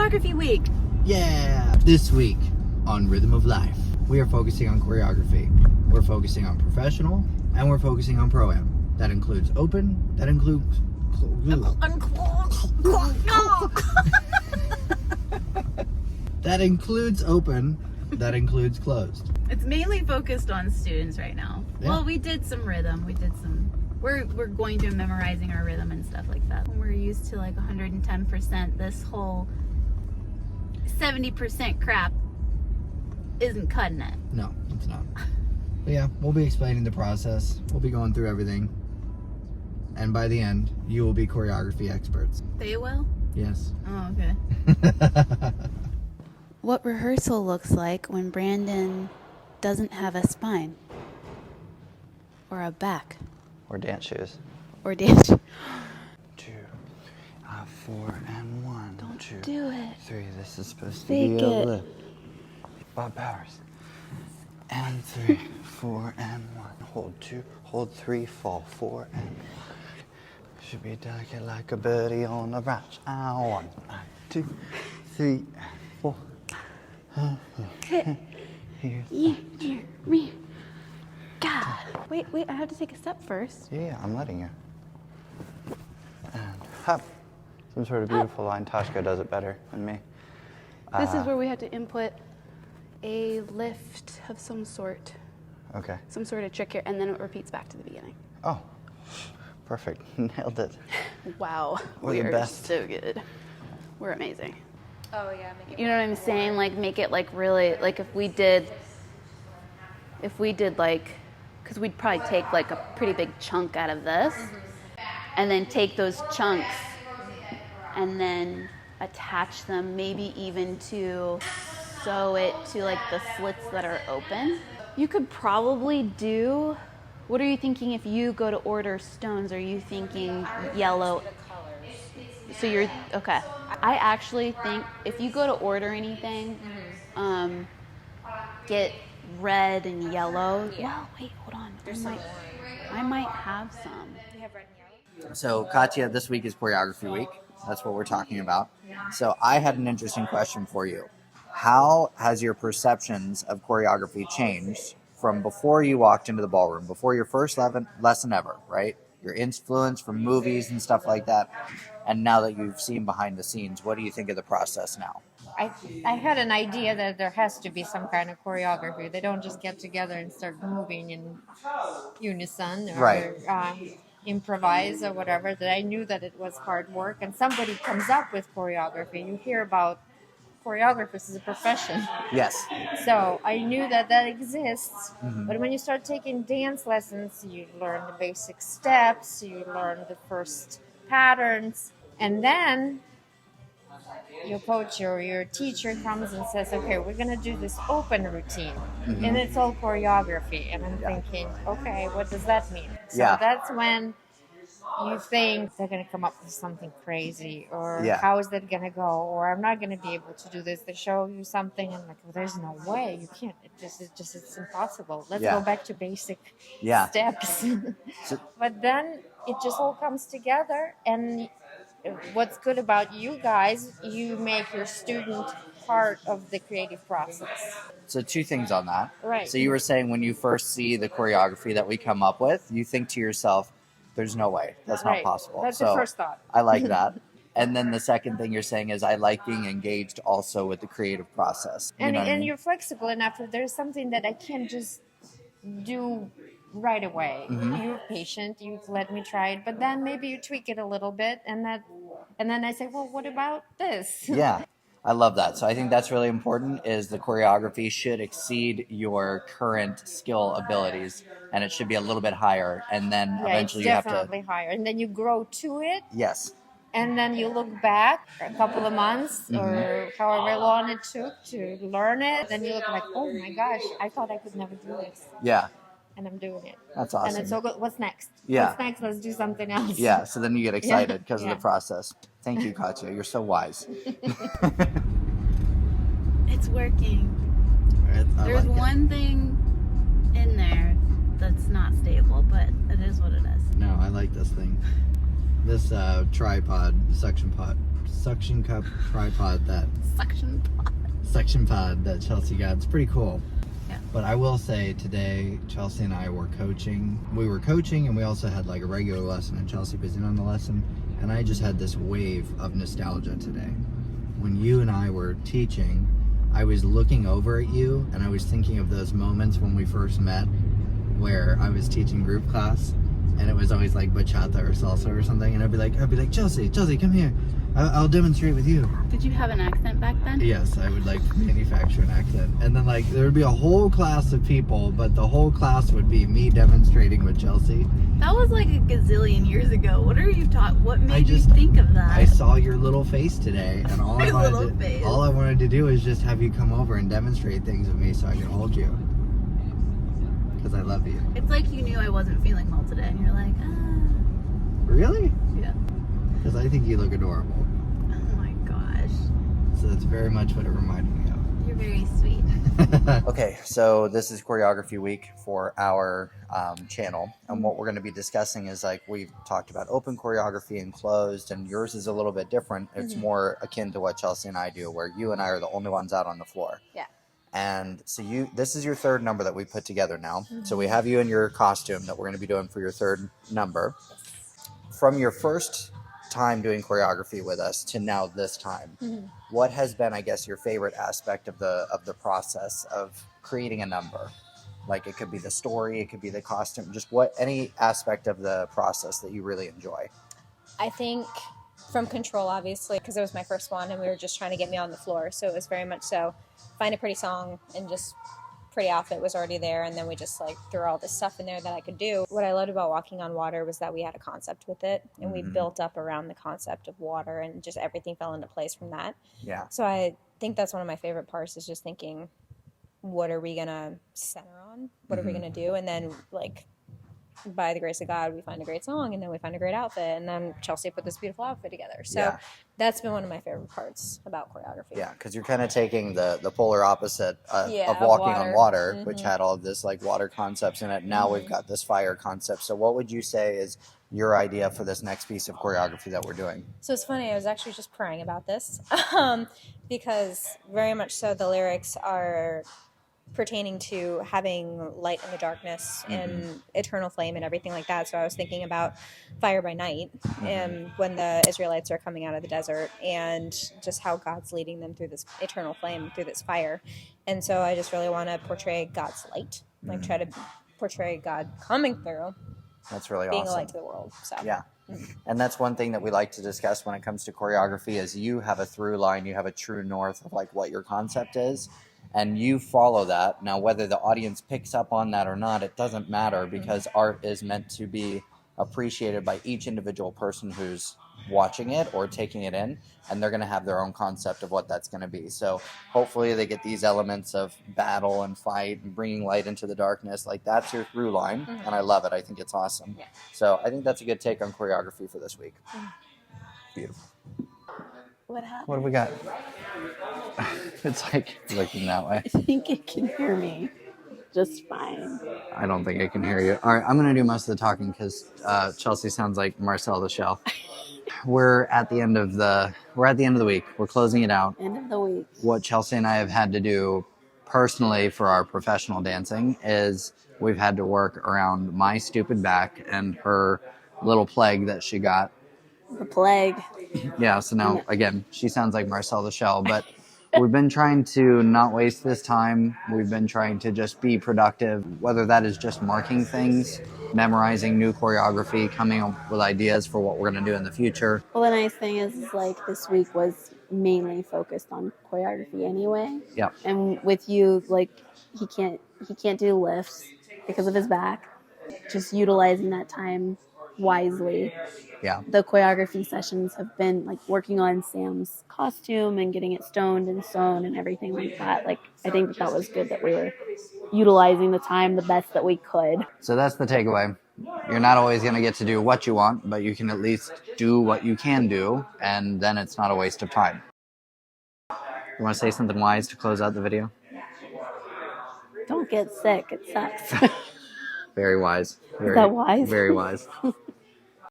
Choreography Week. Yeah! This week on Rhythm of Life, we are focusing on choreography. We're focusing on professional, and we're focusing on pro-am. That includes open, that includes... That includes open, that includes closed. It's mainly focused on students right now. Yeah. Well, we did some rhythm. We're going through memorizing our rhythm and stuff like that. When we're used to like 110%, this whole 70% crap isn't cutting it. No, it's not. But yeah, we'll be explaining the process. We'll be going through everything. And by the end, you will be choreography experts. They will? Yes. Oh, okay. What rehearsal looks like when Brandon doesn't have a spine. Or a back. Or dance shoes. Or dance. 2, 4, and 1. Don't 2, do it. 3. This is supposed to Fake be a it. lift. Bob Powers. And 3, 4, and 1. Hold 2, hold 3, fall 4, and 1. Should be delicate like a birdie on a branch. 1, 2, 3, 4. Me. God. Wait, I have to take a step first. Yeah, I'm letting you. And hop. Some sort of beautiful line. Toshka does it better than me. This is where we have to input a lift of some sort. Okay. Some sort of trick here, and then it repeats back to the beginning. Oh, perfect. Nailed it. Wow. We're We the are best. so good. We're amazing. Oh yeah, make it You know what I'm saying? Like, make it like really, like if we did like, because we'd probably take like a pretty big chunk out of this, and then take those chunks and then attach them, maybe even to sew it to like the slits that are open. You could probably do, what are you thinking if you go to order stones? Are you thinking yellow? So you're, okay. I actually think if you go to order anything, get red and yellow. Well, wait, hold on. I might have some. You have red and yellow. So, Katya, this week is choreography week. That's what we're talking about. So, I had an interesting question for you. How has your perceptions of choreography changed from before you walked into the ballroom, before your first lesson ever, right? Your influence from movies and stuff like that. And now that you've seen behind the scenes, what do you think of the process now? I had an idea that there has to be some kind of choreography. They don't just get together and start moving in unison or Right. Improvise or whatever. That I knew that it was hard work, and somebody comes up with choreography. You hear about choreographers as a profession. Yes. So I knew that exists, but when you start taking dance lessons, you learn the basic steps, you learn the first patterns, and then your coach or your teacher comes and says, okay, we're going to do this open routine, and it's all choreography. And I'm thinking, okay, what does that mean? So that's when you think they're going to come up with something crazy, or how is that going to go, or I'm not going to be able to do this. They show you something and like, well, there's no way, you can't, it's impossible. Let's go back to basic steps. But then it just all comes together, and what's good about you guys, you make your student part of the creative process. So 2 things on that. Right. So you were saying when you first see the choreography that we come up with, you think to yourself, there's no way. That's not possible. That's so the first thought. I like that. And then the second thing you're saying is I like being engaged also with the creative process. You know what I mean? You're flexible enough. If there's something that I can't just do right away, you're patient, you let me try it, but then maybe you tweak it a little bit, and then I say, well, what about this? Yeah, I love that. So I think that's really important, is the choreography should exceed your current skill abilities, and it should be a little bit higher, and then eventually it's you have to... definitely higher, and then you grow to it. Yes. And then you look back for a couple of months or however long it took to learn it, then you look like, oh my gosh, I thought I could never do this. Yeah. And I'm doing it. That's awesome. And it's so good. What's next? Yeah. What's next? Let's do something else. Yeah, so then you get excited because of Yeah. the process. Thank you, Katya. You're so wise. It's working. I There's like it. one thing in there that's not stable, but it is what it is. No, I like this thing. This tripod, suction suction cup tripod that Suction. pod that Chelsea got. It's pretty cool. Yeah. But I will say today, Chelsea and I were coaching. We were coaching, and we also had like a regular lesson, and Chelsea was in on the lesson. And I just had this wave of nostalgia today. When you and I were teaching, I was looking over at you, and I was thinking of those moments when we first met, where I was teaching group class, and it was always like bachata or salsa or something, and I'd be like, Chelsea, come here. I'll demonstrate with you. Did you have an accent back then? Yes, I would like manufacture an accent. And then like there would be a whole class of people, but the whole class would be me demonstrating with Chelsea. That was like a gazillion years ago. What are you taught? What made you just- think of that? I saw your little face today, and all I My little wanted face. all I wanted to do is just have you come over and demonstrate things with me so I could hold you. Because I love you. It's like you knew I wasn't feeling well today, and you're like, Really? yeah. Because I think you look adorable. Oh my gosh. So that's very much what it reminded me of. You're very sweet. Okay, so this is choreography week for our channel, and what we're going to be discussing is like we've talked about open choreography and closed, and yours is a little bit different. It's more akin to what Chelsea and I do, where you and I are the only ones out on the floor. Yeah. And so this is your third number that we put together now. So we have you in your costume that we're going to be doing for your third number. From your first time doing choreography with us to now this time, what has been, I guess, your favorite aspect of the process of creating a number? Like it could be the story, it could be the costume, just any aspect of the process that you really enjoy. I think from control, obviously, because it was my first one and we were just trying to get me on the floor. So it was very much so find a pretty song and just pretty outfit was already there. And then we just like threw all this stuff in there that I could do. What I loved about Walking on Water was that we had a concept with it and we built up around the concept of water and just everything fell into place from that. Yeah. So I think that's one of my favorite parts is just thinking, what are we going to center on? What are we going to do? And then like, by the grace of God, we find a great song and then we find a great outfit. And then Chelsea put this beautiful outfit together. So that's been one of my favorite parts about choreography. Yeah, because you're kind of taking the polar opposite of of Walking on water. Water, which had all of this like water concepts in it. Now we've got this fire concept. So what would you say is your idea for this next piece of choreography that we're doing? So it's funny, I was actually just praying about this because very much so the lyrics are pertaining to having light in the darkness and eternal flame and everything like that. So I was thinking about fire by night and when the Israelites are coming out of the desert and just how God's leading them through this eternal flame, through this fire. And so I just really want to portray God's light, like try to portray God coming through, That's really being awesome. a light to the world. So Yeah. And that's one thing that we like to discuss when it comes to choreography is you have a through line, you have a true north of like what your concept is, and you follow that. Now, whether the audience picks up on that or not, it doesn't matter because art is meant to be appreciated by each individual person who's watching it or taking it in, and they're going to have their own concept of what that's going to be. So hopefully they get these elements of battle and fight and bringing light into the darkness. Like that's your through line, and I love it. I think it's awesome. Yeah. So I think that's a good take on choreography for this week. Beautiful. What happened? What do we got? It's like looking that way. I think it can hear me just fine. I don't think I can hear you. All right, I'm going to do most of the talking because Chelsea sounds like Marcel the Shell. We're at the end of the week. We're closing it out. End of the week. What Chelsea and I have had to do personally for our professional dancing is we've had to work around my stupid back and her little plague that she got. The plague. Yeah, so now, again, she sounds like Marcel the Shell, but we've been trying to not waste this time. We've been trying to just be productive, whether that is just marking things, memorizing new choreography, coming up with ideas for what we're going to do in the future. Well, the nice thing is like this week was mainly focused on choreography anyway. Yeah. And with you, like he can't do lifts because of his back. Just utilizing that time wisely. Yeah. The choreography sessions have been like working on Sam's costume and getting it stoned and sewn and everything like that. Like I think that was good that we were utilizing the time the best that we could. So that's the takeaway. You're not always going to get to do what you want, but you can at least do what you can do, and then it's not a waste of time. You want to say something wise to close out the video? Don't get sick. It sucks. Very wise. Very, that wise? Very wise.